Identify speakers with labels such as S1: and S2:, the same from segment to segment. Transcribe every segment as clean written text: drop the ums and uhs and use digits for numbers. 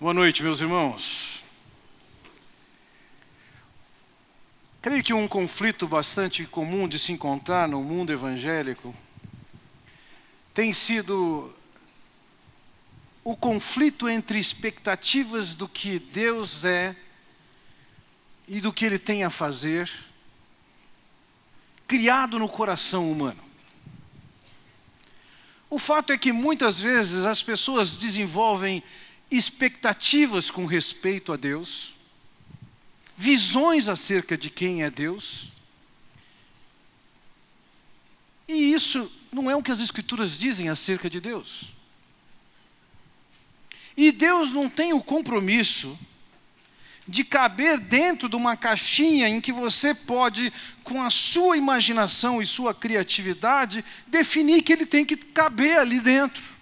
S1: Boa noite, meus irmãos. Creio que um conflito bastante comum de se encontrar no mundo evangélico tem sido o conflito entre expectativas do que Deus é e do que Ele tem a fazer, criado no coração humano. O fato é que muitas vezes as pessoas desenvolvem expectativas com respeito a Deus, visões acerca de quem é Deus, e isso não é o que as Escrituras dizem acerca de Deus. E Deus não tem o compromisso de caber dentro de uma caixinha em que você pode, com a sua imaginação e sua criatividade, definir que Ele tem que caber ali dentro.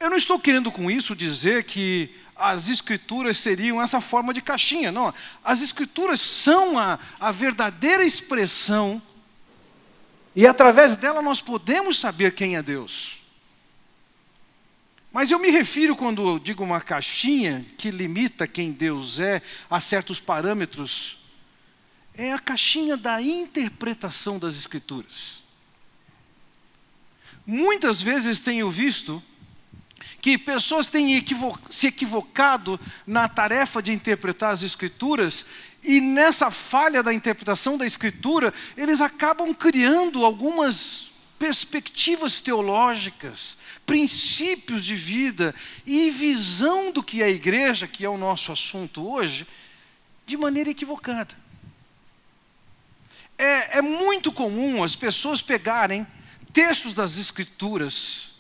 S1: Eu não estou querendo com isso dizer que as Escrituras seriam essa forma de caixinha, não. As Escrituras são a verdadeira expressão e através dela nós podemos saber quem é Deus. Mas eu me refiro, quando eu digo uma caixinha que limita quem Deus é a certos parâmetros, é a caixinha da interpretação das Escrituras. Muitas vezes tenho visto que pessoas têm se equivocado na tarefa de interpretar as Escrituras, e nessa falha da interpretação da Escritura, eles acabam criando algumas perspectivas teológicas, princípios de vida e visão do que é a igreja, que é o nosso assunto hoje, de maneira equivocada. É muito comum as pessoas pegarem textos das Escrituras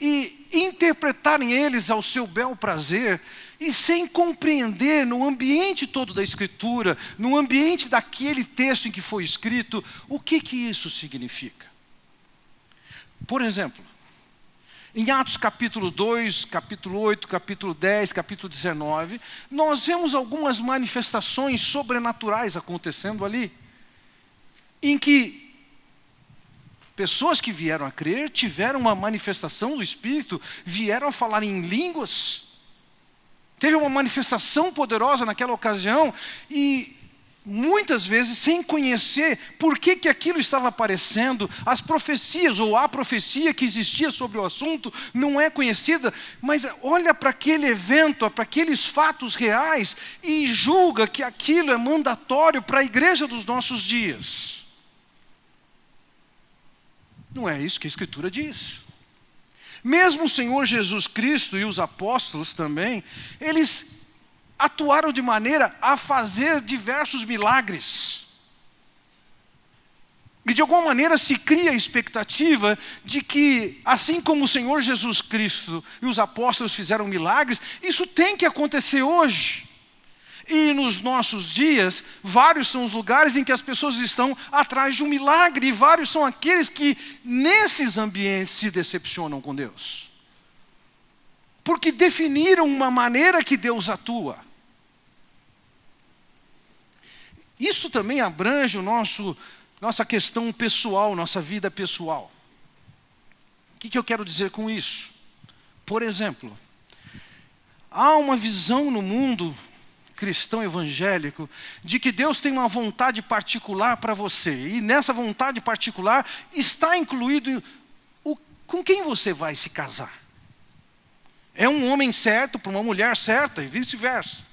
S1: e interpretarem eles ao seu bel prazer, e sem compreender no ambiente todo da Escritura, no ambiente daquele texto em que foi escrito, o que isso significa. Por exemplo, em Atos capítulo 2, capítulo 8, capítulo 10, capítulo 19, nós vemos algumas manifestações sobrenaturais acontecendo ali, em que pessoas que vieram a crer, tiveram uma manifestação do Espírito, vieram a falar em línguas. Teve uma manifestação poderosa naquela ocasião, e muitas vezes, sem conhecer por que aquilo estava aparecendo, as profecias, ou a profecia que existia sobre o assunto, não é conhecida, mas olha para aquele evento, para aqueles fatos reais, e julga que aquilo é mandatório para a igreja dos nossos dias. Não é isso que a Escritura diz. Mesmo o Senhor Jesus Cristo e os apóstolos também, eles atuaram de maneira a fazer diversos milagres. E de alguma maneira se cria a expectativa de que, assim como o Senhor Jesus Cristo e os apóstolos fizeram milagres, isso tem que acontecer hoje. E nos nossos dias, vários são os lugares em que as pessoas estão atrás de um milagre, e vários são aqueles que nesses ambientes se decepcionam com Deus. Porque definiram uma maneira que Deus atua. Isso também abrange nossa questão pessoal, nossa vida pessoal. O que eu quero dizer com isso? Por exemplo, há uma visão no mundo cristão evangélico de que Deus tem uma vontade particular para você, e nessa vontade particular está incluído com quem você vai se casar. É um homem certo para uma mulher certa e vice-versa.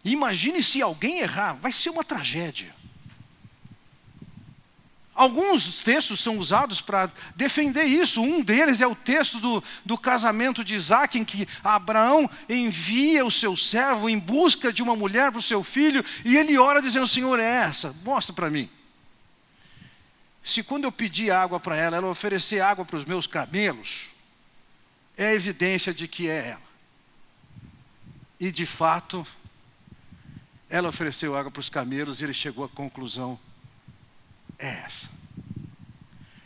S1: Imagine se alguém errar, vai ser uma tragédia. Alguns textos são usados para defender isso. Um deles é o texto do casamento de Isaac, em que Abraão envia o seu servo em busca de uma mulher para o seu filho, e ele ora dizendo: Senhor, é essa, mostra para mim. Se quando eu pedir água para ela, ela oferecer água para os meus camelos, é evidência de que é ela. E de fato, ela ofereceu água para os camelos, e ele chegou à conclusão: é essa.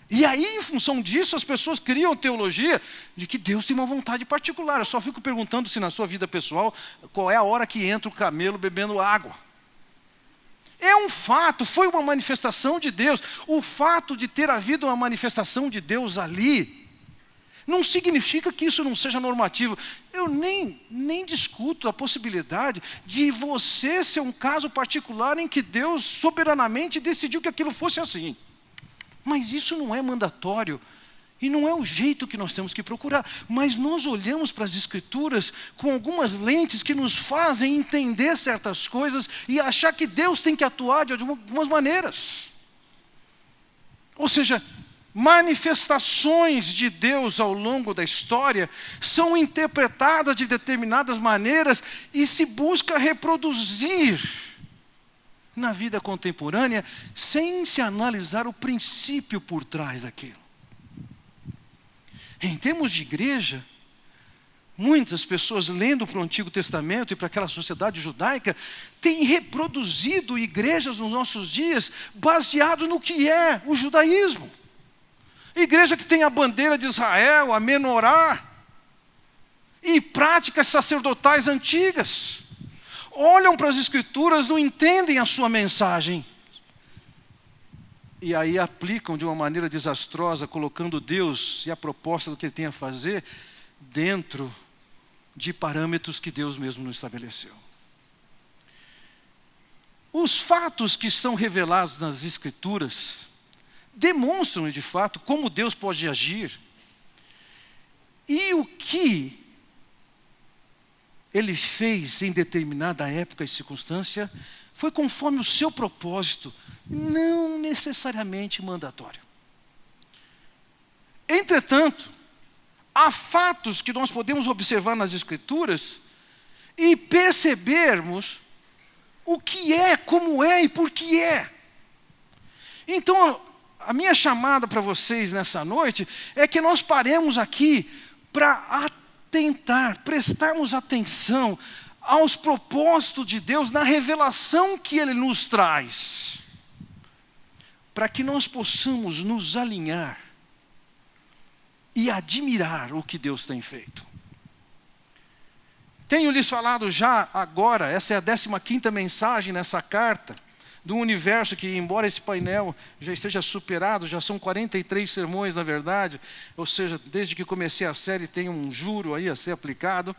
S1: E aí, em função disso, as pessoas criam teologia de que Deus tem uma vontade particular. Eu só fico perguntando se na sua vida pessoal, qual é a hora que entra o camelo bebendo água. É um fato, foi uma manifestação de Deus. O fato de ter havido uma manifestação de Deus ali Não significa que isso não seja normativo. Eu nem discuto a possibilidade de você ser um caso particular em que Deus soberanamente decidiu que aquilo fosse assim. Mas isso não é mandatório. E não é o jeito que nós temos que procurar. Mas nós olhamos para as Escrituras com algumas lentes que nos fazem entender certas coisas e achar que Deus tem que atuar de algumas maneiras. Ou seja, manifestações de Deus ao longo da história são interpretadas de determinadas maneiras e se busca reproduzir na vida contemporânea sem se analisar o princípio por trás daquilo. Em termos de igreja, muitas pessoas lendo para o Antigo Testamento e para aquela sociedade judaica têm reproduzido igrejas nos nossos dias baseado no que é o judaísmo. Igreja que tem a bandeira de Israel, a menorá, e práticas sacerdotais antigas. Olham para as Escrituras, não entendem a sua mensagem. E aí aplicam de uma maneira desastrosa, colocando Deus e a proposta do que Ele tem a fazer dentro de parâmetros que Deus mesmo não estabeleceu. Os fatos que são revelados nas Escrituras demonstram de fato como Deus pode agir e o que Ele fez em determinada época e circunstância foi conforme o seu propósito, não necessariamente mandatório. Entretanto, há fatos que nós podemos observar nas Escrituras e percebermos o que é, como é e por que é. Então, a minha chamada para vocês nessa noite é que nós paremos aqui para prestarmos atenção aos propósitos de Deus na revelação que Ele nos traz, para que nós possamos nos alinhar e admirar o que Deus tem feito. Tenho lhes falado já agora, essa é a 15ª mensagem nessa carta, do universo que, embora esse painel já esteja superado, já são 43 sermões na verdade, ou seja, desde que comecei a série tem um juro aí a ser aplicado.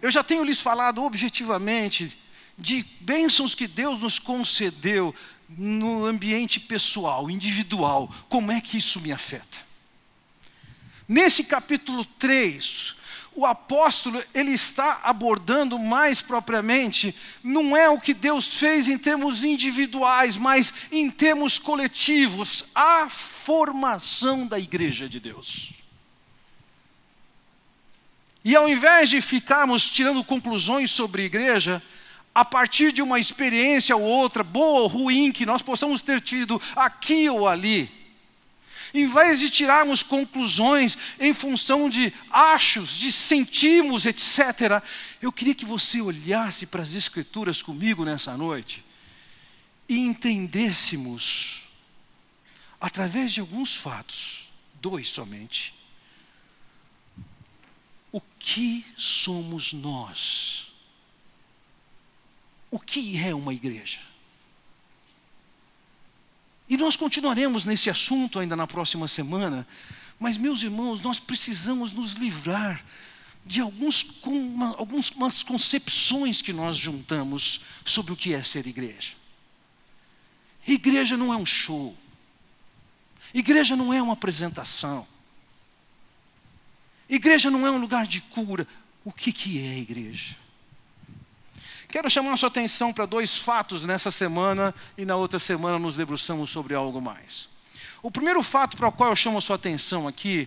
S1: Eu já tenho lhes falado objetivamente de bênçãos que Deus nos concedeu no ambiente pessoal, individual, como é que isso me afeta. Nesse capítulo 3, o apóstolo, ele está abordando mais propriamente, não é o que Deus fez em termos individuais, mas em termos coletivos, a formação da igreja de Deus. E ao invés de ficarmos tirando conclusões sobre a igreja, a partir de uma experiência ou outra, boa ou ruim, que nós possamos ter tido aqui ou ali, em vez de tirarmos conclusões em função de achos, de sentimos, etc., eu queria que você olhasse para as Escrituras comigo nessa noite e entendêssemos, através de alguns fatos, 2 somente, o que somos nós. O que é uma igreja? E nós continuaremos nesse assunto ainda na próxima semana, mas, meus irmãos, nós precisamos nos livrar de algumas concepções que nós juntamos sobre o que é ser igreja. Igreja não é um show. Igreja não é uma apresentação. Igreja não é um lugar de cura. O que é igreja? Quero chamar a sua atenção para 2 fatos nessa semana e na outra semana nos debruçamos sobre algo mais. O primeiro fato para o qual eu chamo a sua atenção aqui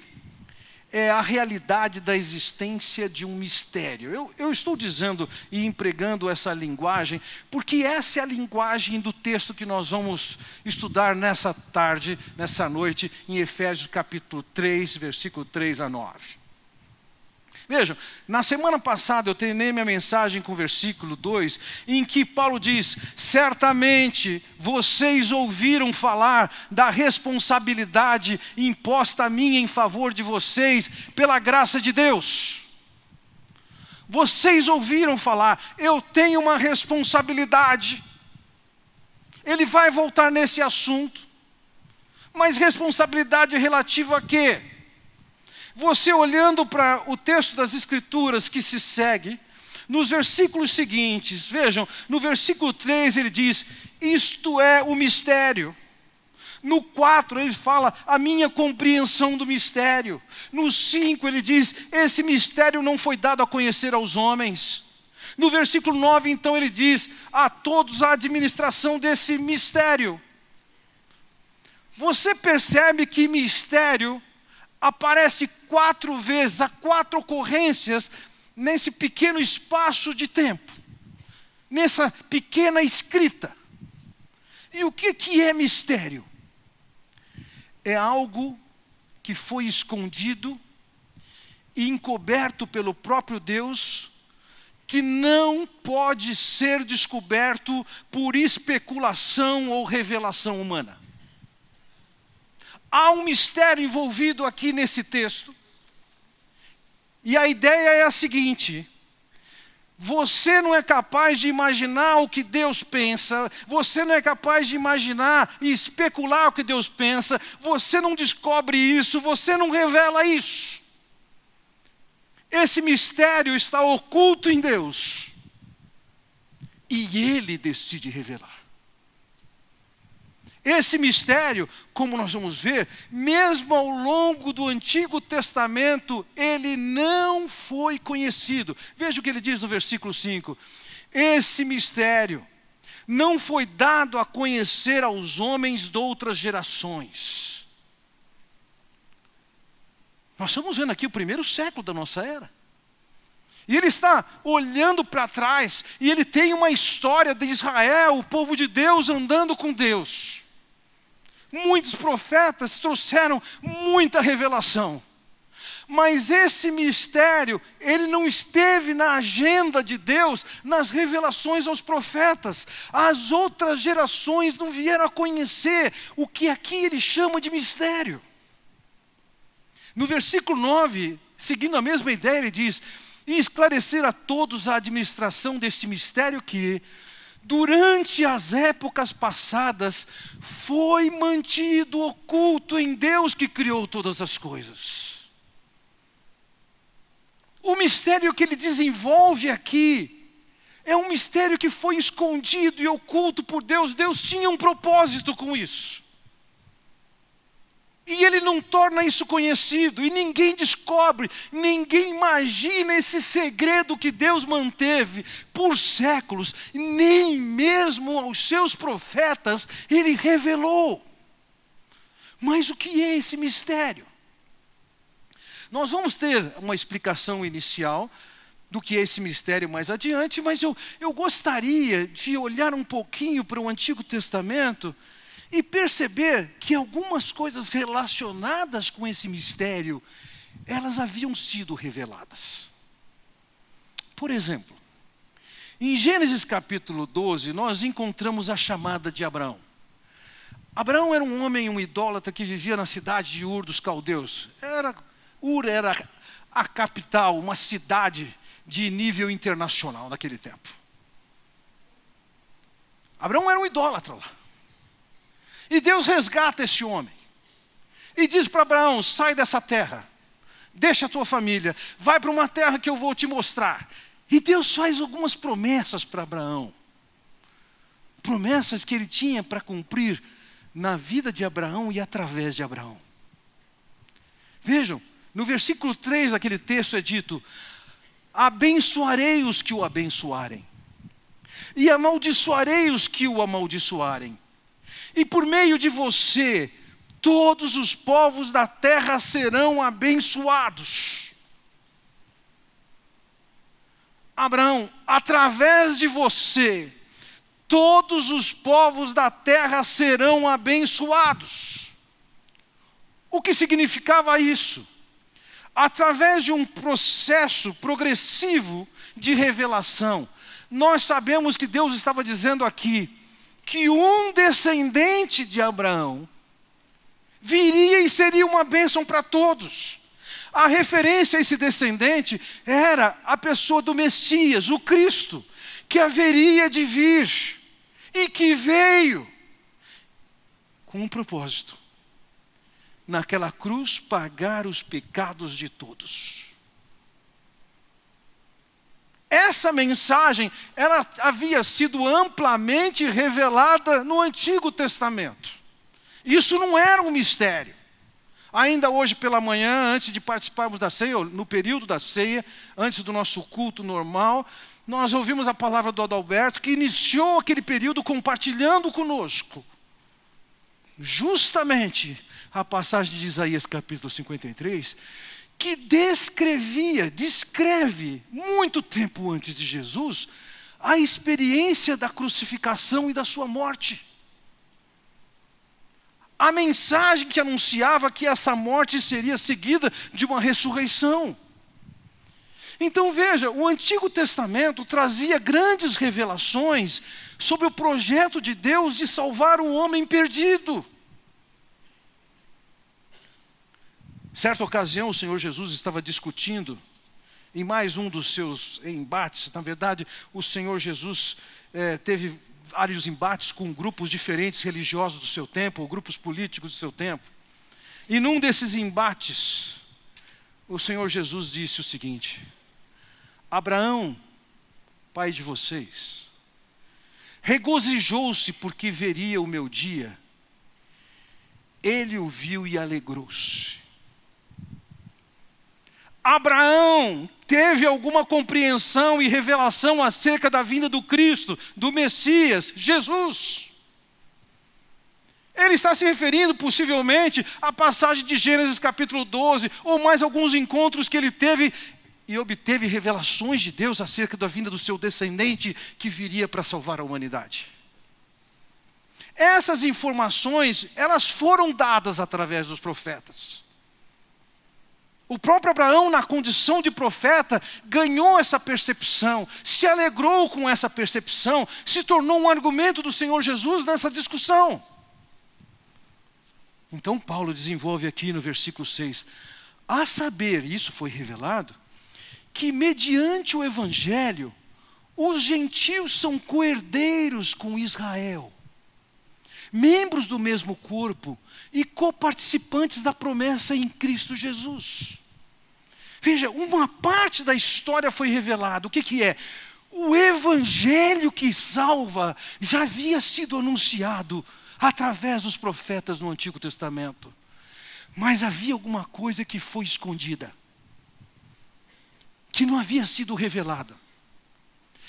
S1: é a realidade da existência de um mistério. Eu estou dizendo e empregando essa linguagem porque essa é a linguagem do texto que nós vamos estudar nessa tarde, nessa noite, em Efésios capítulo 3, versículo 3 a 9. Vejam, na semana passada eu terminei minha mensagem com o versículo 2, em que Paulo diz: certamente vocês ouviram falar da responsabilidade imposta a mim em favor de vocês pela graça de Deus. Vocês ouviram falar, eu tenho uma responsabilidade. Ele vai voltar nesse assunto, mas responsabilidade relativa a quê? Você olhando para o texto das Escrituras que se segue, nos versículos seguintes, vejam, no versículo 3 ele diz, isto é o mistério. No 4 ele fala, a minha compreensão do mistério. No 5 ele diz, esse mistério não foi dado a conhecer aos homens. No versículo 9 então ele diz, a todos a administração desse mistério. Você percebe que mistério aparece 4 vezes, há 4 ocorrências nesse pequeno espaço de tempo, nessa pequena escrita. E o que é mistério? É algo que foi escondido e encoberto pelo próprio Deus, que não pode ser descoberto por especulação ou revelação humana. Há um mistério envolvido aqui nesse texto. E a ideia é a seguinte: você não é capaz de imaginar o que Deus pensa, você não é capaz de imaginar e especular o que Deus pensa, você não descobre isso, você não revela isso. Esse mistério está oculto em Deus e Ele decide revelar. Esse mistério, como nós vamos ver, mesmo ao longo do Antigo Testamento, ele não foi conhecido. Veja o que ele diz no versículo 5. Esse mistério não foi dado a conhecer aos homens de outras gerações. Nós estamos vendo aqui o primeiro século da nossa era. E ele está olhando para trás, e ele tem uma história de Israel, o povo de Deus andando com Deus. Muitos profetas trouxeram muita revelação. Mas esse mistério, ele não esteve na agenda de Deus, nas revelações aos profetas. As outras gerações não vieram a conhecer o que aqui ele chama de mistério. No versículo 9, seguindo a mesma ideia, ele diz, e esclarecer a todos a administração desse mistério que, durante as épocas passadas, foi mantido oculto em Deus que criou todas as coisas. O mistério que ele desenvolve aqui é um mistério que foi escondido e oculto por Deus. Deus tinha um propósito com isso. E ele não torna isso conhecido, e ninguém descobre, ninguém imagina esse segredo que Deus manteve por séculos, nem mesmo aos seus profetas ele revelou. Mas o que é esse mistério? Nós vamos ter uma explicação inicial do que é esse mistério mais adiante, mas eu gostaria de olhar um pouquinho para o Antigo Testamento e perceber que algumas coisas relacionadas com esse mistério, elas haviam sido reveladas. Por exemplo, em Gênesis capítulo 12, nós encontramos a chamada de Abraão. Abraão era um homem, um idólatra que vivia na cidade de Ur dos Caldeus. Ur era a capital, uma cidade de nível internacional naquele tempo. Abraão era um idólatra lá. E Deus resgata esse homem. E diz para Abraão, sai dessa terra. Deixa a tua família. Vai para uma terra que eu vou te mostrar. E Deus faz algumas promessas para Abraão. Promessas que ele tinha para cumprir na vida de Abraão e através de Abraão. Vejam, no versículo 3 daquele texto é dito, abençoarei os que o abençoarem. E amaldiçoarei os que o amaldiçoarem. E por meio de você, todos os povos da terra serão abençoados. Abraão, através de você, todos os povos da terra serão abençoados. O que significava isso? Através de um processo progressivo de revelação, nós sabemos que Deus estava dizendo aqui, que um descendente de Abraão viria e seria uma bênção para todos. A referência a esse descendente era a pessoa do Messias, o Cristo, que haveria de vir e que veio com um propósito, naquela cruz, pagar os pecados de todos. Essa mensagem, ela havia sido amplamente revelada no Antigo Testamento. Isso não era um mistério. Ainda hoje pela manhã, antes de participarmos da ceia, ou no período da ceia, antes do nosso culto normal, nós ouvimos a palavra do Adalberto, que iniciou aquele período compartilhando conosco justamente a passagem de Isaías capítulo 53, que descreve, muito tempo antes de Jesus, a experiência da crucificação e da sua morte. A mensagem que anunciava que essa morte seria seguida de uma ressurreição. Então veja, o Antigo Testamento trazia grandes revelações sobre o projeto de Deus de salvar o homem perdido. Certa ocasião, o Senhor Jesus estava discutindo, em mais um dos seus embates, na verdade, o Senhor Jesus teve vários embates com grupos diferentes religiosos do seu tempo, ou grupos políticos do seu tempo. E num desses embates, o Senhor Jesus disse o seguinte: Abraão, pai de vocês, regozijou-se porque veria o meu dia. Ele o viu e alegrou-se. Abraão teve alguma compreensão e revelação acerca da vinda do Cristo, do Messias, Jesus. Ele está se referindo possivelmente à passagem de Gênesis capítulo 12, ou mais alguns encontros que ele teve e obteve revelações de Deus acerca da vinda do seu descendente que viria para salvar a humanidade. Essas informações, elas foram dadas através dos profetas. O próprio Abraão, na condição de profeta, ganhou essa percepção, se alegrou com essa percepção, se tornou um argumento do Senhor Jesus nessa discussão. Então Paulo desenvolve aqui no versículo 6, a saber, isso foi revelado, que mediante o Evangelho, os gentios são coerdeiros com Israel, membros do mesmo corpo e coparticipantes da promessa em Cristo Jesus. Veja, uma parte da história foi revelada. O que é? O Evangelho que salva já havia sido anunciado através dos profetas no Antigo Testamento. Mas havia alguma coisa que foi escondida, que não havia sido revelada.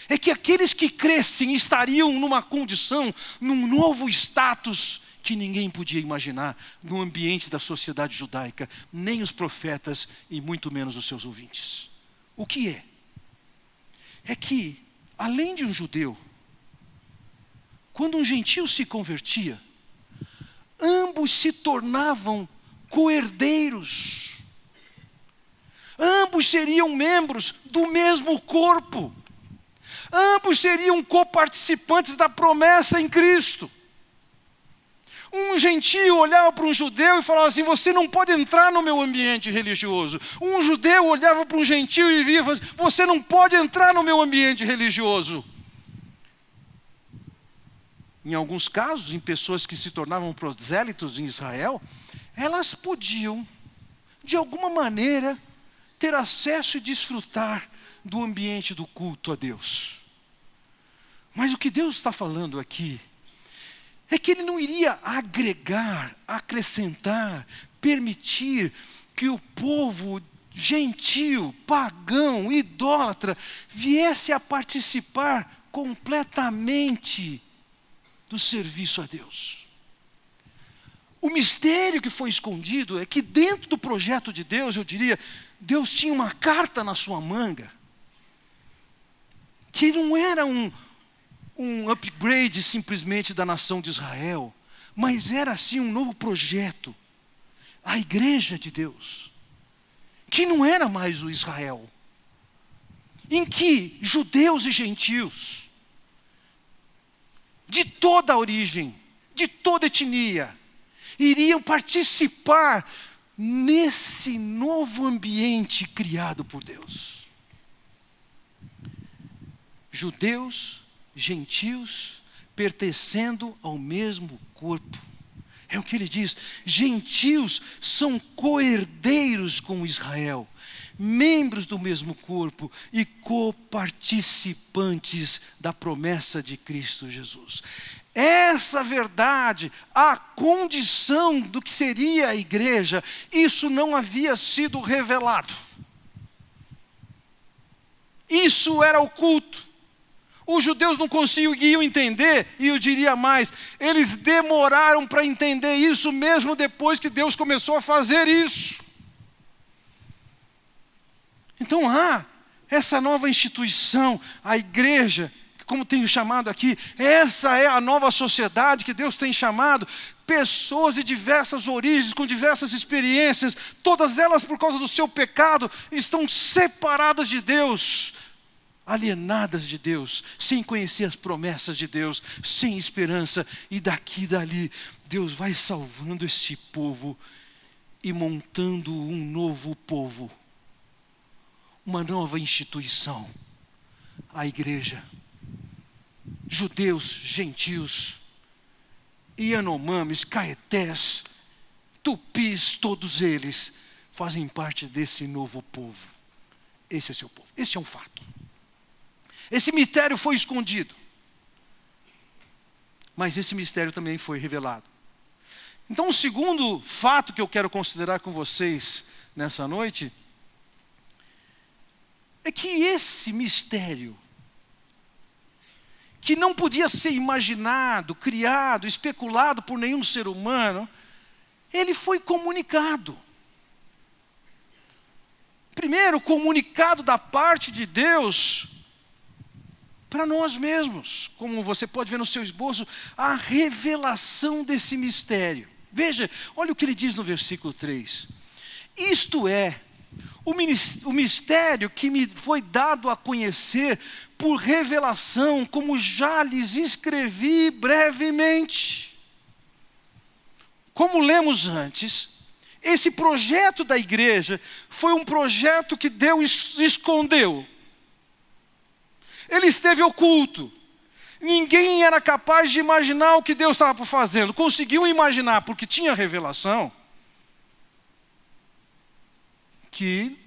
S1: É que aqueles que crescem estariam numa condição, num novo status que ninguém podia imaginar no ambiente da sociedade judaica, nem os profetas e muito menos os seus ouvintes. O que é? É que, além de um judeu, quando um gentio se convertia, ambos se tornavam coerdeiros. Ambos seriam membros do mesmo corpo. Ambos seriam coparticipantes da promessa em Cristo. Um gentio olhava para um judeu e falava assim, você não pode entrar no meu ambiente religioso. Um judeu olhava para um gentio e via e falava assim, você não pode entrar no meu ambiente religioso. Em alguns casos, em pessoas que se tornavam prosélitos em Israel, elas podiam, de alguma maneira, ter acesso e desfrutar do ambiente do culto a Deus. Mas o que Deus está falando aqui é que Ele não iria agregar, acrescentar, permitir que o povo gentil, pagão, idólatra, viesse a participar completamente do serviço a Deus. O mistério que foi escondido é que dentro do projeto de Deus, eu diria, Deus tinha uma carta na sua manga, que não era um upgrade simplesmente da nação de Israel, mas era assim um novo projeto, a igreja de Deus, que não era mais o Israel, em que judeus e gentios, de toda a origem, de toda etnia, iriam participar nesse novo ambiente criado por Deus. Judeus, gentios, pertencendo ao mesmo corpo. É o que ele diz: gentios são co-herdeiros com Israel, membros do mesmo corpo e coparticipantes da promessa de Cristo Jesus. Essa verdade, a condição do que seria a igreja, isso não havia sido revelado. Isso era oculto. Os judeus não conseguiam entender, e eu diria mais, eles demoraram para entender isso mesmo depois que Deus começou a fazer isso. Então há essa nova instituição, a igreja, como tenho chamado aqui, essa é a nova sociedade que Deus tem chamado, pessoas de diversas origens, com diversas experiências, todas elas por causa do seu pecado, estão separadas de Deus, alienadas de Deus, sem conhecer as promessas de Deus, sem esperança, e daqui e dali, Deus vai salvando esse povo e montando um novo povo, uma nova instituição, a igreja. Judeus, gentios, Yanomamis, Caetés, Tupis, todos eles fazem parte desse novo povo. Esse é seu povo, esse é um fato. Esse mistério foi escondido, mas esse mistério também foi revelado. Então, o segundo fato que eu quero considerar com vocês nessa noite é que esse mistério, que não podia ser imaginado, criado, especulado por nenhum ser humano, ele foi comunicado. Primeiro, comunicado da parte de Deus para nós mesmos, como você pode ver no seu esboço, a revelação desse mistério. Veja, olha o que ele diz no versículo 3. Isto é, o mistério que me foi dado a conhecer por revelação, como já lhes escrevi brevemente. Como lemos antes, esse projeto da igreja foi um projeto que Deus escondeu. Ele esteve oculto. Ninguém era capaz de imaginar o que Deus estava fazendo. Conseguiu imaginar, porque tinha revelação, que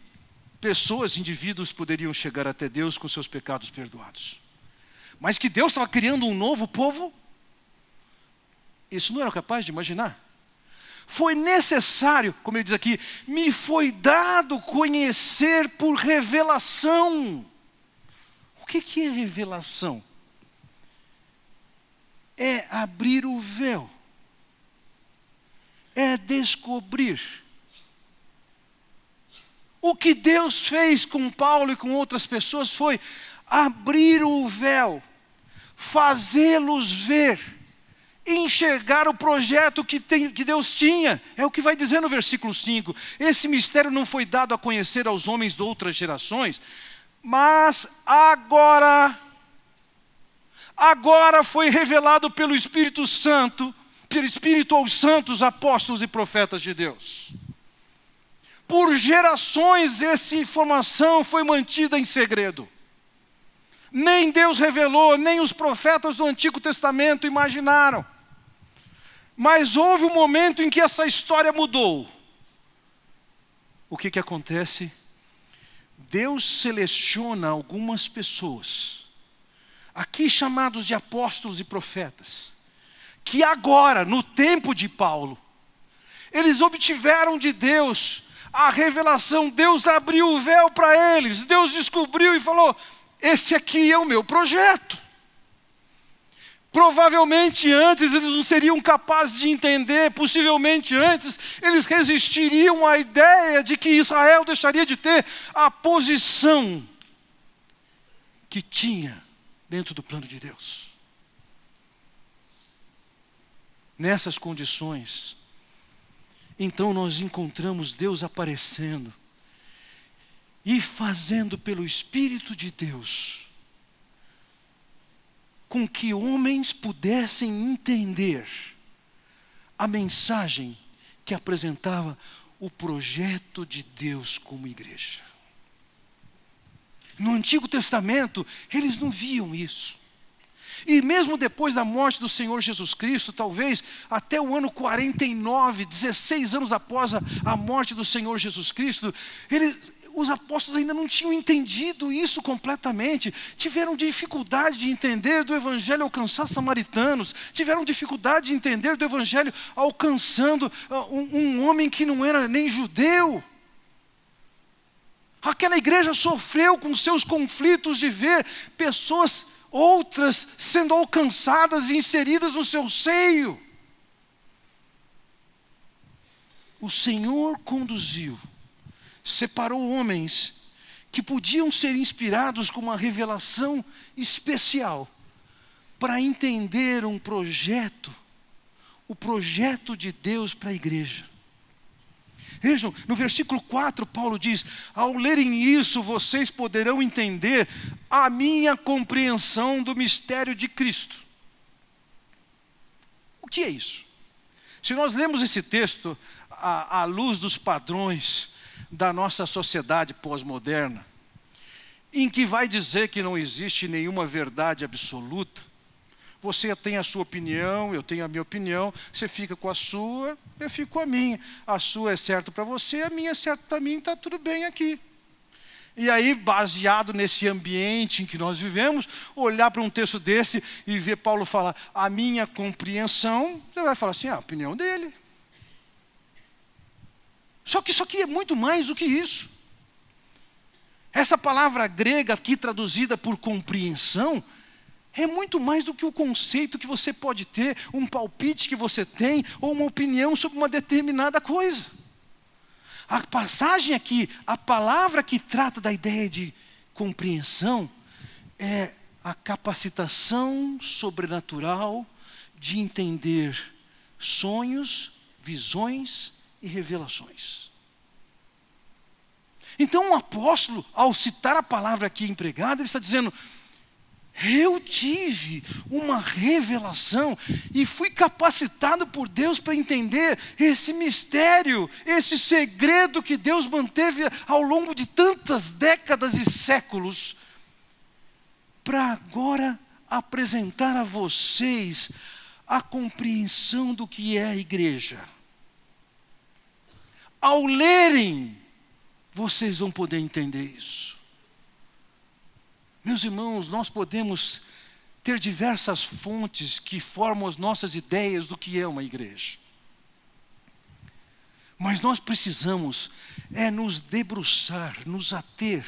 S1: pessoas, indivíduos poderiam chegar até Deus com seus pecados perdoados. Mas que Deus estava criando um novo povo, isso não era capaz de imaginar. Foi necessário, como ele diz aqui, me foi dado conhecer por revelação. O que é revelação? É abrir o véu. É descobrir. O que Deus fez com Paulo e com outras pessoas foi abrir o véu, fazê-los ver, enxergar o projeto que Deus tinha. É o que vai dizer no versículo 5. Esse mistério não foi dado a conhecer aos homens de outras gerações, mas agora foi revelado pelo Espírito Santo, pelo Espírito aos santos, apóstolos e profetas de Deus. Por gerações essa informação foi mantida em segredo. Nem Deus revelou, nem os profetas do Antigo Testamento imaginaram. Mas houve um momento em que essa história mudou. O que acontece? Deus seleciona algumas pessoas, aqui chamados de apóstolos e profetas, que agora, no tempo de Paulo, eles obtiveram de Deus a revelação. Deus abriu o véu para eles, Deus descobriu e falou: esse aqui é o meu projeto. Provavelmente antes eles não seriam capazes de entender, possivelmente antes eles resistiriam à ideia de que Israel deixaria de ter a posição que tinha dentro do plano de Deus. Nessas condições, então nós encontramos Deus aparecendo e fazendo pelo Espírito de Deus com que homens pudessem entender a mensagem que apresentava o projeto de Deus como igreja. No Antigo Testamento, eles não viam isso. E mesmo depois da morte do Senhor Jesus Cristo, talvez até o ano 49, 16 anos após a morte do Senhor Jesus Cristo, os apóstolos ainda não tinham entendido isso completamente. Tiveram dificuldade de entender do Evangelho alcançar samaritanos. Tiveram dificuldade de entender do Evangelho alcançando um homem que não era nem judeu. Aquela igreja sofreu com seus conflitos de ver pessoas outras sendo alcançadas e inseridas no seu seio. O Senhor conduziu, separou homens que podiam ser inspirados com uma revelação especial para entender um projeto, o projeto de Deus para a igreja. Vejam, no versículo 4, Paulo diz: ao lerem isso, vocês poderão entender a minha compreensão do mistério de Cristo. O que é isso? Se nós lemos esse texto à luz dos padrões da nossa sociedade pós-moderna, em que vai dizer que não existe nenhuma verdade absoluta, você tem a sua opinião, eu tenho a minha opinião, você fica com a sua, eu fico com a minha. A sua é certa para você, a minha é certa para mim, está tudo bem aqui. E aí, baseado nesse ambiente em que nós vivemos, olhar para um texto desse e ver Paulo falar, a minha compreensão, você vai falar assim, a opinião dele. Só que isso aqui é muito mais do que isso. Essa palavra grega aqui traduzida por compreensão, é muito mais do que o conceito que você pode ter, um palpite que você tem, ou uma opinião sobre uma determinada coisa. A passagem aqui, a palavra que trata da ideia de compreensão, é a capacitação sobrenatural de entender sonhos, visões e revelações. Então o apóstolo, ao citar a palavra aqui empregada, ele está dizendo, eu tive uma revelação e fui capacitado por Deus para entender esse mistério, esse segredo que Deus manteve ao longo de tantas décadas e séculos, para agora apresentar a vocês a compreensão do que é a igreja. Ao lerem, vocês vão poder entender isso. Meus irmãos, nós podemos ter diversas fontes que formam as nossas ideias do que é uma igreja. Mas nós precisamos nos debruçar, nos ater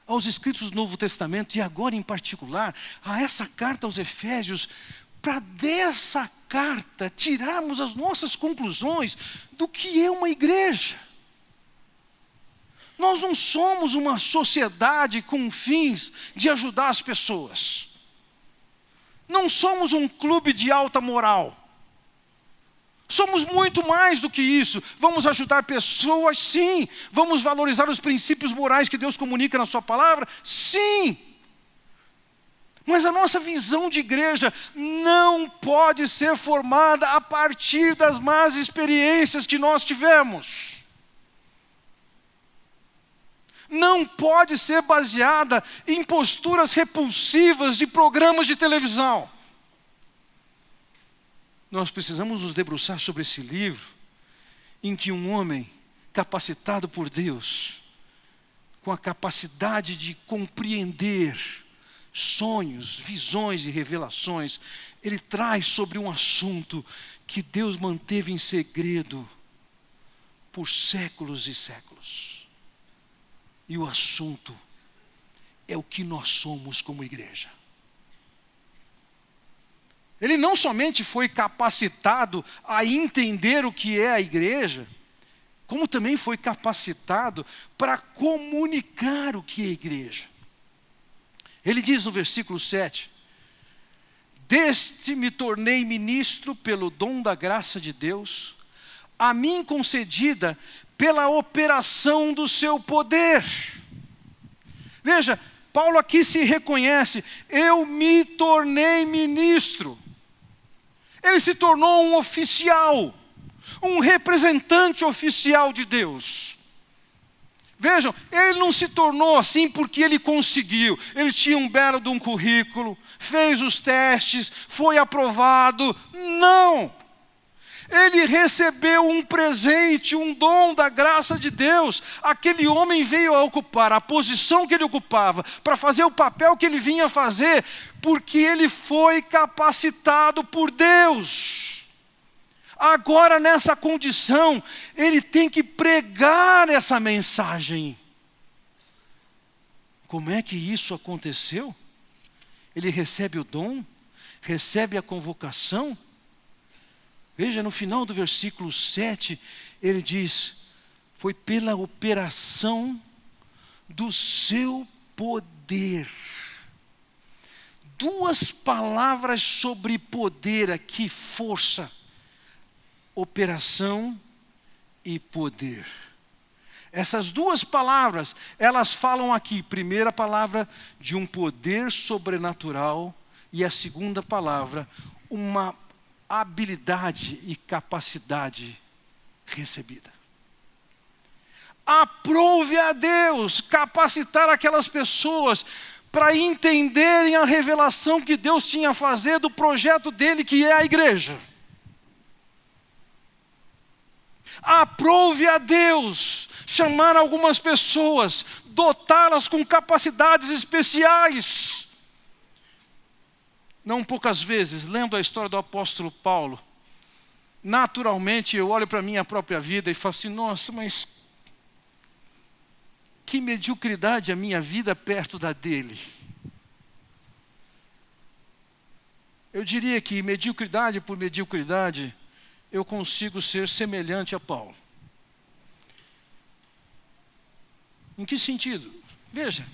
S1: aos escritos do Novo Testamento e agora em particular a essa carta aos Efésios, para dessa carta tirarmos as nossas conclusões do que é uma igreja. Nós não somos uma sociedade com fins de ajudar as pessoas. Não somos um clube de alta moral. Somos muito mais do que isso. Vamos ajudar pessoas, sim. Vamos valorizar os princípios morais que Deus comunica na sua palavra, sim. Mas a nossa visão de igreja não pode ser formada a partir das más experiências que nós tivemos. Não pode ser baseada em posturas repulsivas de programas de televisão. Nós precisamos nos debruçar sobre esse livro, em que um homem capacitado por Deus, com a capacidade de compreender sonhos, visões e revelações, ele traz sobre um assunto que Deus manteve em segredo por séculos e séculos. E o assunto é o que nós somos como igreja. Ele não somente foi capacitado a entender o que é a igreja, como também foi capacitado para comunicar o que é a igreja. Ele diz no versículo 7, deste me tornei ministro pelo dom da graça de Deus, a mim concedida pela operação do seu poder. Veja, Paulo aqui se reconhece, eu me tornei ministro. Ele se tornou um oficial, um representante oficial de Deus. Vejam, ele não se tornou assim porque ele conseguiu. Ele tinha um belo de um currículo, fez os testes, foi aprovado. Não! Ele recebeu um presente, um dom da graça de Deus. Aquele homem veio a ocupar a posição que ele ocupava, para fazer o papel que ele vinha fazer, porque ele foi capacitado por Deus. Agora, nessa condição, ele tem que pregar essa mensagem. Como é que isso aconteceu? Ele recebe o dom, recebe a convocação. Veja, no final do versículo 7, ele diz: foi pela operação do seu poder. Duas palavras sobre poder aqui, força. Operação e poder. Essas duas palavras, elas falam aqui, primeira palavra de um poder sobrenatural e a segunda palavra, uma habilidade e capacidade recebida. Aprove a Deus capacitar aquelas pessoas para entenderem a revelação que Deus tinha a fazer do projeto dele, que é a igreja. Aprove a Deus chamar algumas pessoas, dotá-las com capacidades especiais. Não poucas vezes, lendo a história do apóstolo Paulo, naturalmente eu olho para a minha própria vida e falo assim: nossa, mas que mediocridade a minha vida perto da dele. Eu diria que mediocridade por mediocridade, eu consigo ser semelhante a Paulo. Em que sentido? Veja,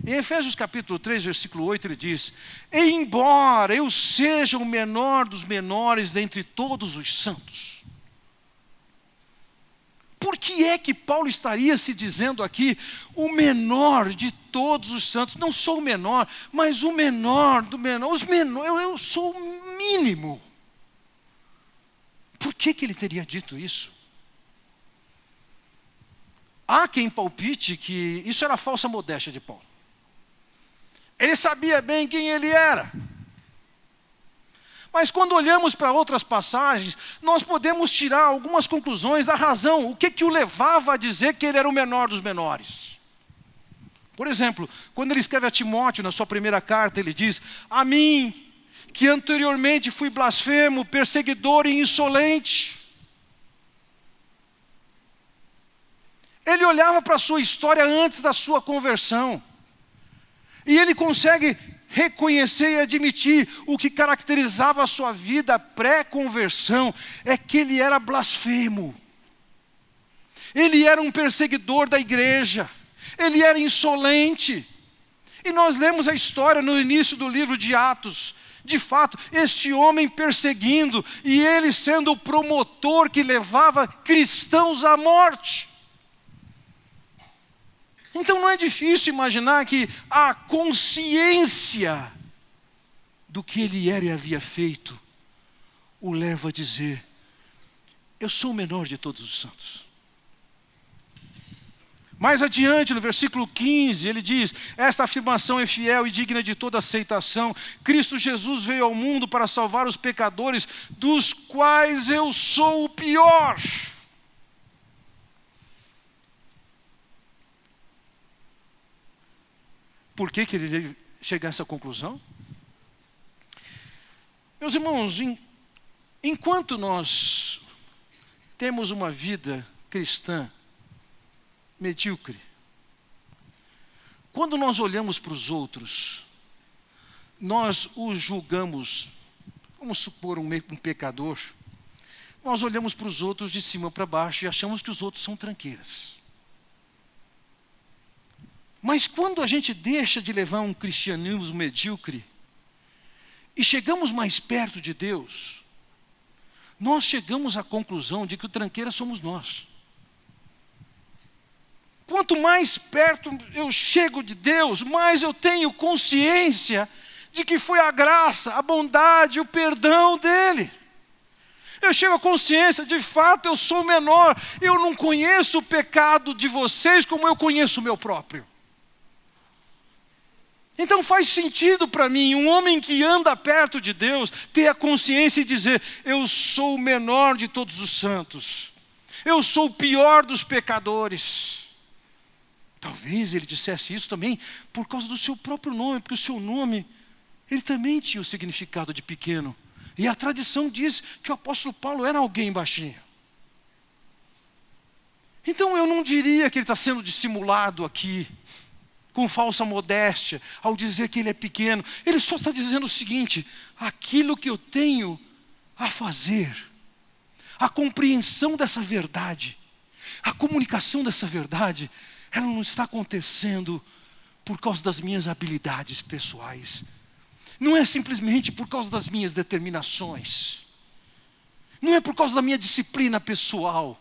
S1: em Efésios capítulo 3, versículo 8, ele diz: embora eu seja o menor dos menores dentre todos os santos. Por que é que Paulo estaria se dizendo aqui, o menor de todos os santos? Não sou o menor, mas o menor do menor. Eu sou o mínimo. Por que ele teria dito isso? Há quem palpite que isso era falsa modéstia de Paulo. Ele sabia bem quem ele era. Mas quando olhamos para outras passagens, nós podemos tirar algumas conclusões da razão. O que o levava a dizer que ele era o menor dos menores? Por exemplo, quando ele escreve a Timóteo, na sua primeira carta, ele diz: a mim, que anteriormente fui blasfemo, perseguidor e insolente. Ele olhava para a sua história antes da sua conversão. E ele consegue reconhecer e admitir o que caracterizava a sua vida pré-conversão, é que ele era blasfemo. Ele era um perseguidor da igreja. Ele era insolente. E nós lemos a história no início do livro de Atos. De fato, esse homem perseguindo e ele sendo o promotor que levava cristãos à morte. Então não é difícil imaginar que a consciência do que ele era e havia feito o leva a dizer: eu sou o menor de todos os santos. Mais adiante, no versículo 15, ele diz: esta afirmação é fiel e digna de toda aceitação. Cristo Jesus veio ao mundo para salvar os pecadores, dos quais eu sou o pior. Por que ele deve chegar a essa conclusão? Meus irmãos, enquanto nós temos uma vida cristã medíocre, quando nós olhamos para os outros, nós os julgamos, vamos supor um pecador, nós olhamos para os outros de cima para baixo e achamos que os outros são tranqueiras. Mas quando a gente deixa de levar um cristianismo medíocre e chegamos mais perto de Deus, nós chegamos à conclusão de que o tranqueira somos nós. Quanto mais perto eu chego de Deus, mais eu tenho consciência de que foi a graça, a bondade, o perdão dele. Eu chego à consciência, de fato eu sou menor. Eu não conheço o pecado de vocês como eu conheço o meu próprio. Então faz sentido para mim, um homem que anda perto de Deus, ter a consciência e dizer: eu sou o menor de todos os santos. Eu sou o pior dos pecadores. Talvez ele dissesse isso também por causa do seu próprio nome, porque o seu nome, ele também tinha o significado de pequeno. E a tradição diz que o apóstolo Paulo era alguém baixinho. Então eu não diria que ele está sendo dissimulado aqui, com falsa modéstia, ao dizer que ele é pequeno. Ele só está dizendo o seguinte: aquilo que eu tenho a fazer, a compreensão dessa verdade, a comunicação dessa verdade, ela não está acontecendo por causa das minhas habilidades pessoais. Não é simplesmente por causa das minhas determinações. Não é por causa da minha disciplina pessoal.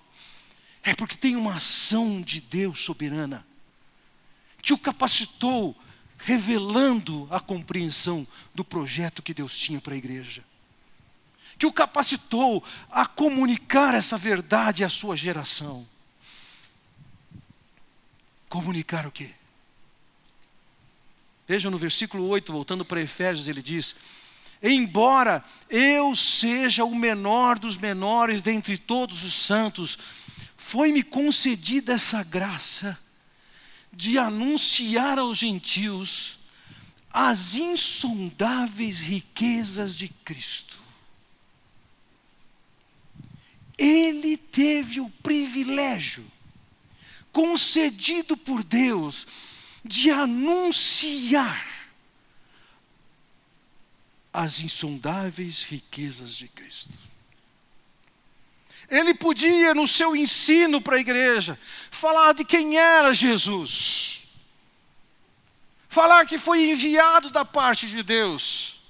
S1: É porque tem uma ação de Deus soberana que o capacitou, revelando a compreensão do projeto que Deus tinha para a igreja. Que o capacitou a comunicar essa verdade à sua geração. Comunicar o quê? Vejam no versículo 8, voltando para Efésios, ele diz: embora eu seja o menor dos menores dentre todos os santos, foi-me concedida essa graça de anunciar aos gentios as insondáveis riquezas de Cristo. Ele teve o privilégio, concedido por Deus, de anunciar as insondáveis riquezas de Cristo. Ele podia, no seu ensino para a igreja, falar de quem era Jesus, falar que foi enviado da parte de Deus,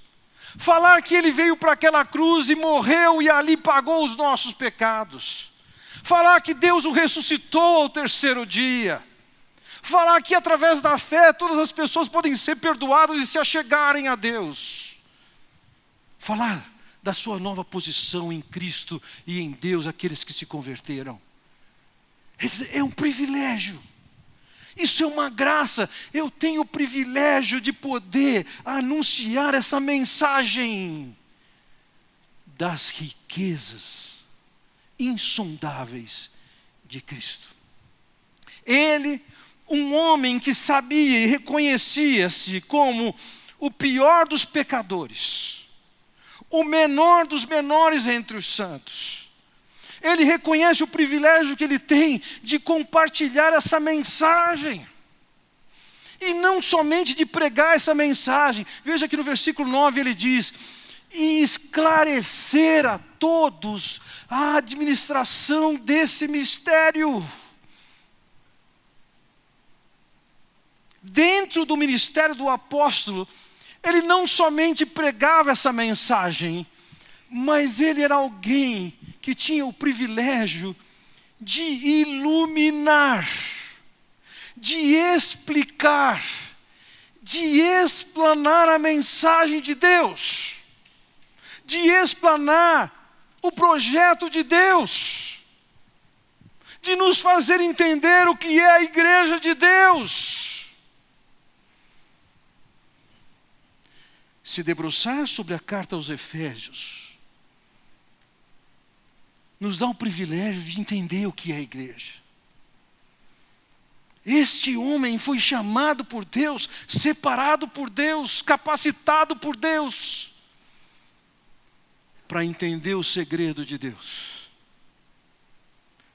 S1: falar que ele veio para aquela cruz e morreu e ali pagou os nossos pecados, falar que Deus o ressuscitou ao terceiro dia, falar que através da fé todas as pessoas podem ser perdoadas e se achegarem a Deus. Falar da sua nova posição em Cristo e em Deus, aqueles que se converteram. É um privilégio. Isso é uma graça. Eu tenho o privilégio de poder anunciar essa mensagem das riquezas insondáveis de Cristo. Ele, um homem que sabia e reconhecia-se como o pior dos pecadores, o menor dos menores entre os santos. Ele reconhece o privilégio que ele tem de compartilhar essa mensagem. E não somente de pregar essa mensagem. Veja que no versículo 9 ele diz: e esclarecer a todos a administração desse mistério. Dentro do ministério do apóstolo, ele não somente pregava essa mensagem, mas ele era alguém que tinha o privilégio de iluminar, de explicar, de explanar a mensagem de Deus, de explanar o projeto de Deus, de nos fazer entender o que é a igreja de Deus. Se debruçar sobre a carta aos Efésios nos dá o privilégio de entender o que é a igreja. Este homem foi chamado por Deus, separado por Deus, capacitado por Deus, para entender o segredo de Deus,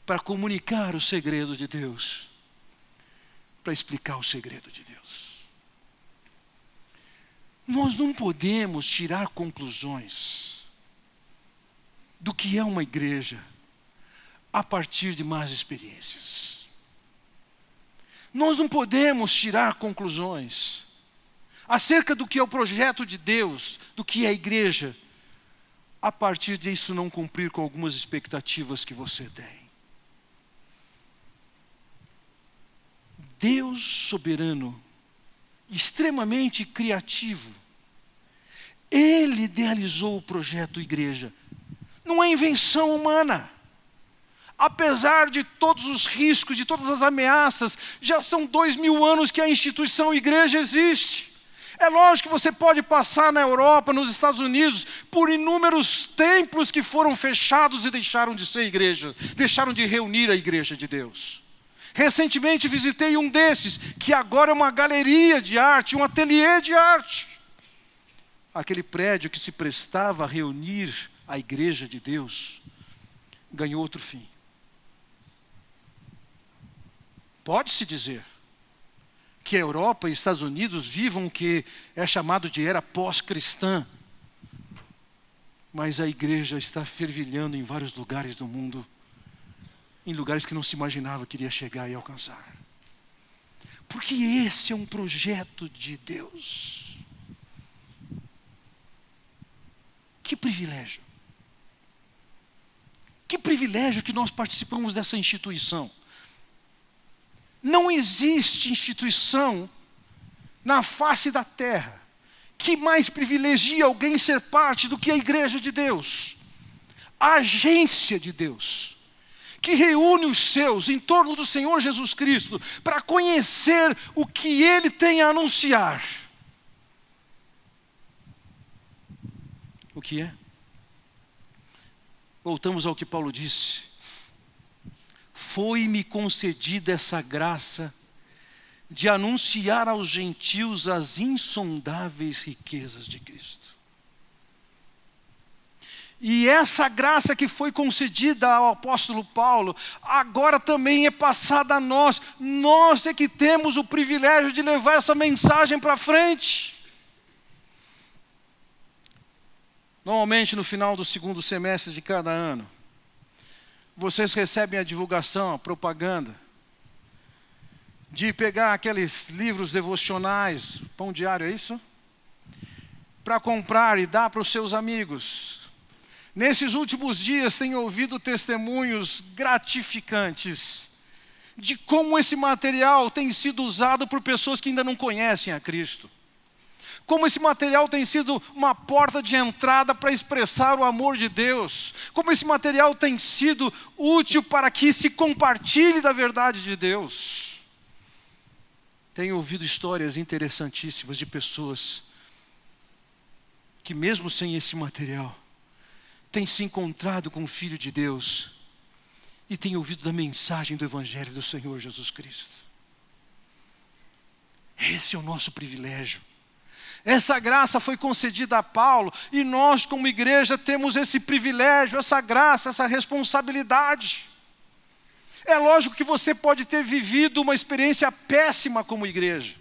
S1: para comunicar o segredo de Deus, para explicar o segredo de Deus. Nós não podemos tirar conclusões do que é uma igreja a partir de más experiências. Nós não podemos tirar conclusões acerca do que é o projeto de Deus, do que é a igreja, a partir disso não cumprir com algumas expectativas que você tem. Deus soberano, extremamente criativo, Ele idealizou o projeto igreja Não é invenção humana. Apesar de todos os riscos, de todas as ameaças, já são 2000 anos que a instituição igreja existe. É lógico que você pode passar na Europa, nos Estados Unidos, por inúmeros templos que foram fechados e deixaram de ser igreja, deixaram de reunir a igreja de Deus. Recentemente visitei um desses, que agora é uma galeria de arte, um ateliê de arte. Aquele prédio que se prestava a reunir a igreja de Deus, ganhou outro fim. Pode-se dizer que a Europa e os Estados Unidos vivam o que é chamado de era pós-cristã. Mas a igreja está fervilhando em vários lugares do mundo, em lugares que não se imaginava que iria chegar e alcançar. Porque esse é um projeto de Deus. Que privilégio. Que privilégio que nós participamos dessa instituição. Não existe instituição na face da terra que mais privilegie alguém ser parte do que a igreja de Deus. A agência de Deus, que reúne os seus em torno do Senhor Jesus Cristo, para conhecer o que Ele tem a anunciar. O que é? Voltamos ao que Paulo disse. Foi-me concedida essa graça de anunciar aos gentios as insondáveis riquezas de Cristo. E essa graça que foi concedida ao apóstolo Paulo, agora também é passada a nós. Nós é que temos o privilégio de levar essa mensagem para frente. Normalmente no final do segundo semestre de cada ano, vocês recebem a divulgação, a propaganda, de pegar aqueles livros devocionais, pão diário, é isso? Para comprar e dar para os seus amigos. Nesses últimos dias tenho ouvido testemunhos gratificantes de como esse material tem sido usado por pessoas que ainda não conhecem a Cristo. Como esse material tem sido uma porta de entrada para expressar o amor de Deus. Como esse material tem sido útil para que se compartilhe da verdade de Deus. Tenho ouvido histórias interessantíssimas de pessoas que mesmo sem esse material, têm se encontrado com o Filho de Deus e têm ouvido da mensagem do Evangelho do Senhor Jesus Cristo. Esse é o nosso privilégio. Essa graça foi concedida a Paulo e nós como igreja temos esse privilégio, essa graça, essa responsabilidade. É lógico que você pode ter vivido uma experiência péssima como igreja.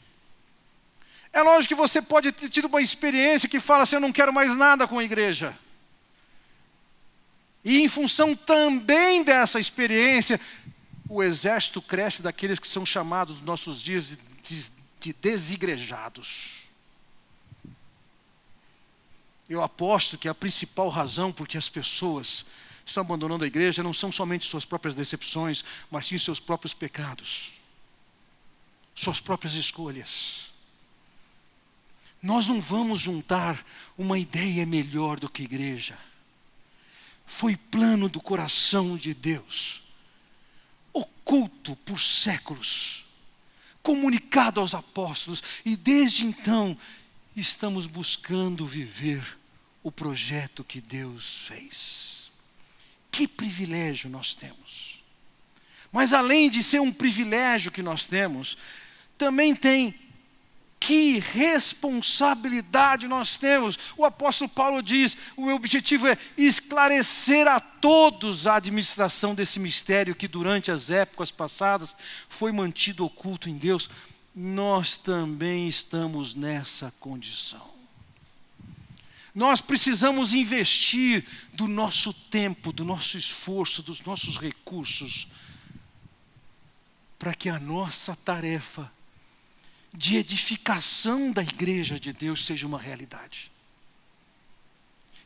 S1: É lógico que você pode ter tido uma experiência que fala assim, eu não quero mais nada com a igreja. E em função também dessa experiência, o exército cresce daqueles que são chamados nos nossos dias de desigrejados. Eu aposto que a principal razão por que as pessoas estão abandonando a igreja não são somente suas próprias decepções, mas sim seus próprios pecados, suas próprias escolhas. Nós não vamos juntar uma ideia melhor do que igreja. Foi plano do coração de Deus, oculto por séculos, comunicado aos apóstolos, e desde então estamos buscando viver o projeto que Deus fez. Que privilégio nós temos. Mas além de ser um privilégio que nós temos, também tem que responsabilidade nós temos. O apóstolo Paulo diz, o meu objetivo é esclarecer a todos a administração desse mistério que durante as épocas passadas foi mantido oculto em Deus. Nós também estamos nessa condição. Nós precisamos investir do nosso tempo, do nosso esforço, dos nossos recursos, para que a nossa tarefa de edificação da igreja de Deus seja uma realidade.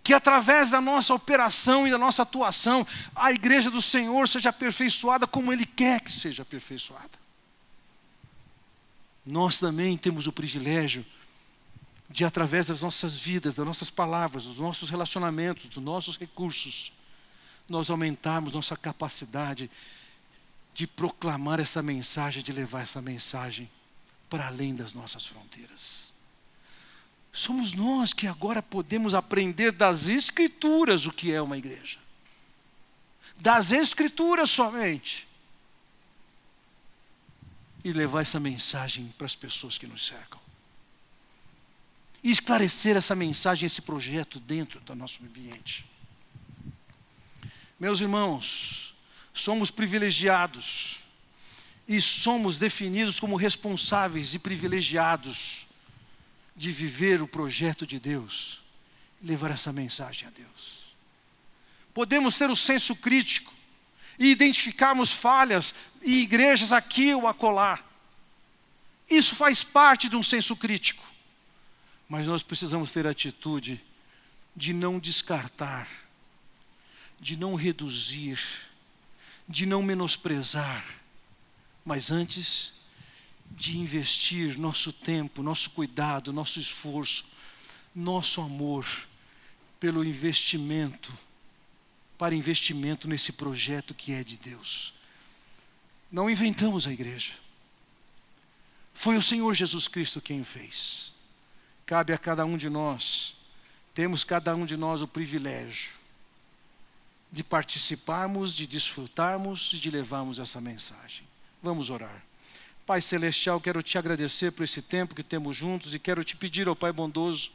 S1: Que através da nossa operação e da nossa atuação, a igreja do Senhor seja aperfeiçoada como Ele quer que seja aperfeiçoada. Nós também temos o privilégio de, através das nossas vidas, das nossas palavras, dos nossos relacionamentos, dos nossos recursos, nós aumentarmos nossa capacidade de proclamar essa mensagem, de levar essa mensagem para além das nossas fronteiras. Somos nós que agora podemos aprender das Escrituras o que é uma igreja. Das Escrituras somente. E levar essa mensagem para as pessoas que nos cercam. E esclarecer essa mensagem, esse projeto dentro do nosso ambiente. Meus irmãos, somos privilegiados e somos definidos como responsáveis e privilegiados de viver o projeto de Deus e levar essa mensagem a Deus. Podemos ter o senso crítico e identificarmos falhas em igrejas aqui ou acolá. Isso faz parte de um senso crítico. Mas nós precisamos ter a atitude de não descartar, de não reduzir, de não menosprezar, mas antes de investir nosso tempo, nosso cuidado, nosso esforço, nosso amor pelo investimento, para investimento nesse projeto que é de Deus. Não inventamos a igreja. Foi o Senhor Jesus Cristo quem o fez. Cabe a cada um de nós, temos cada um de nós o privilégio de participarmos, de desfrutarmos e de levarmos essa mensagem. Vamos orar. Pai Celestial, quero te agradecer por esse tempo que temos juntos e quero te pedir ao Pai bondoso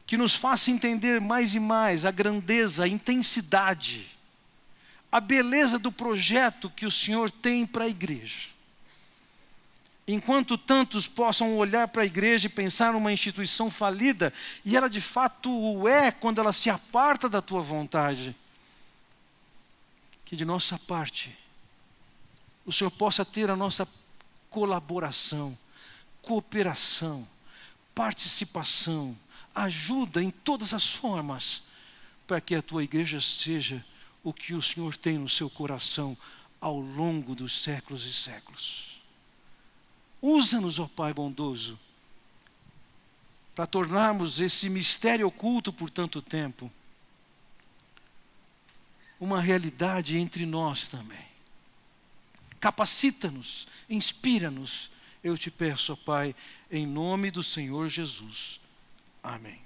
S1: que nos faça entender mais e mais a grandeza, a intensidade, a beleza do projeto que o Senhor tem para a igreja. Enquanto tantos possam olhar para a igreja e pensar numa instituição falida, e ela de fato o é quando ela se aparta da tua vontade, que de nossa parte o Senhor possa ter a nossa colaboração, cooperação, participação, ajuda em todas as formas, para que a tua igreja seja o que o Senhor tem no seu coração ao longo dos séculos e séculos. Usa-nos, ó Pai bondoso, para tornarmos esse mistério oculto por tanto tempo uma realidade entre nós também. Capacita-nos, inspira-nos, eu te peço, ó Pai, em nome do Senhor Jesus. Amém.